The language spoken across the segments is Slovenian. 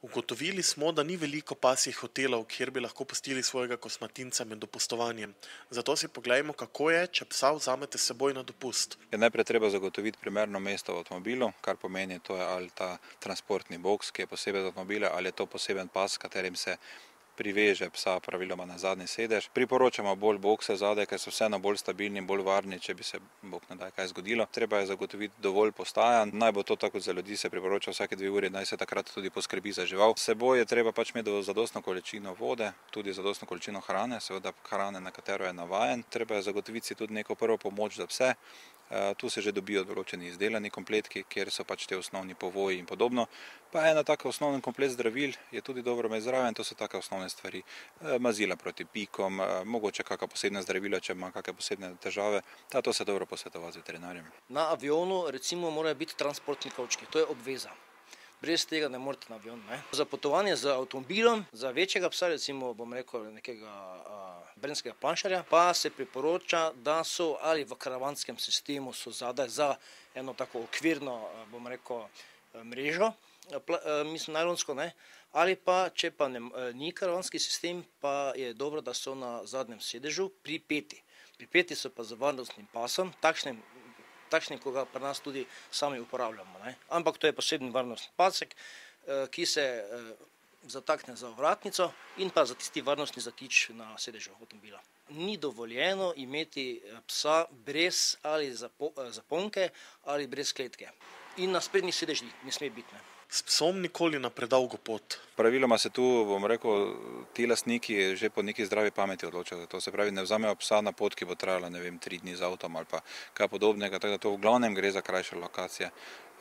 Ugotovili smo, da ni veliko pasjih hotelov, kjer bi lahko pustili svojega kosmatinca med dopustovanjem. Zato si poglejmo, kako je, če psa vzamete s seboj na dopust. Je najprej treba zagotoviti primerno mesto v avtomobilu, kar pomeni, to je ali ta transportni boks, ki je posebej za avtomobile, ali je to poseben pas, s katerim se priveže psa praviloma na zadnji sedež. Priporočamo bolj bokse zadaj, ker so vseeno bolj stabilni in bolj varni, če bi se bog ne daj kaj zgodilo. Treba je zagotoviti dovolj postajanj. Naj bo to tako za ljudi, se priporoča vsake 2 uri, naj se takrat tudi poskrbi za žival. S seboj je treba pač imeti zadostno količino vode, tudi zadostno količino hrane, seveda hrane, na katero je navajen. Treba je zagotoviti si tudi neko prvo pomoč za pse. Tu se že dobijo določeni izdelani kompletki, kjer so pač te osnovni povoji in podobno. Pa ena taka osnovni komplet zdravil je tudi dobro imeti zraven, to so take osnovne stvari. Mazila proti pikom, mogoče kakšna posebna zdravila, če ima kakšne posebne težave. To se dobro posvetovati z veterinarjem. Na avionu recimo morajo biti transportni kovčki, to je obveza. Brez tega ne morete na avion. Za potovanje z avtomobilom, za večjega psa, recimo bom rekel nekega bernskega planšarja, pa se priporoča, da so ali v karavanskem sistemu so zadaj za eno tako okvirno, bom rekel, mrežo, mislim najlonsko, ali pa, če pa ni karavanski sistem, pa je dobro, da so na zadnjem sedežu pripeti. Pripeti so pa z varnostnim pasom, takšnim, ko ga pri nas tudi sami uporabljamo. Ampak to je poseben varnostni pasek, ki se zatakne za ovratnico in pa za tisti varnostni zatič na sedežu avtomobila. Ni dovoljeno imeti psa brez ali zaponke ali brez kletke. In na sprednjih sedežih ne sme biti. S psom nikoli na predolgo pot. Praviloma se tu, bom rekel, ti lastniki že po neki zdravi pameti odločajo. To se pravi, ne vzamejo psa na pot, ki bo trajala, 3 dni z avtom ali pa kaj podobnega. Tako da to v glavnem gre za krajše lokacije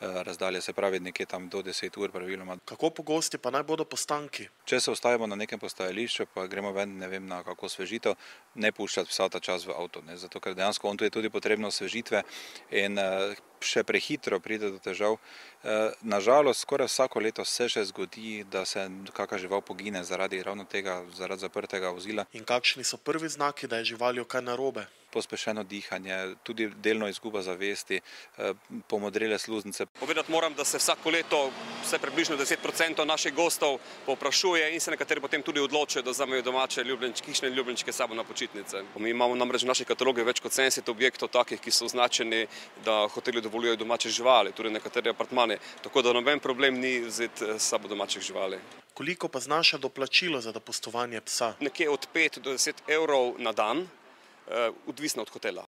razdalje, se pravi nekje tam do 10 ur praviloma. Kako pogosti pa naj bodo postanki? Če se ustavimo na nekem postajališču, pa gremo ven, na kako osvežitev, ne puščati psa ta čas v avto, zato ker dejansko on tu je tudi potrebno osvežitve in še prehitro pride do težav. Nažalost, skoraj vsako leto se še zgodi, da se kakšna žival pogine zaradi ravno tega, zaradi zaprtega vozila. In kakšni so prvi znaki, da je živaljo kaj narobe? Pospešeno dihanje, tudi delno izguba zavesti, pomodrele sluznice. Povedati moram, da se vsako leto vse približno 10% naših gostov povprašuje in se nekateri potem tudi odločijo, da vzamejo domače hišne ljubljenčke s sabo na počitnice. Mi imamo namreč v naših katalogih več kot 70 objektov takih, ki so označeni, da hoteli dovoljujejo domače živali, torej nekateri apartmani, tako da noben problem ni vzeti s sabo domačih živali. Koliko pa znaša doplačilo za dopustovanje psa? Nekje od 5 do 10 evrov na dan, odvisno od hotela.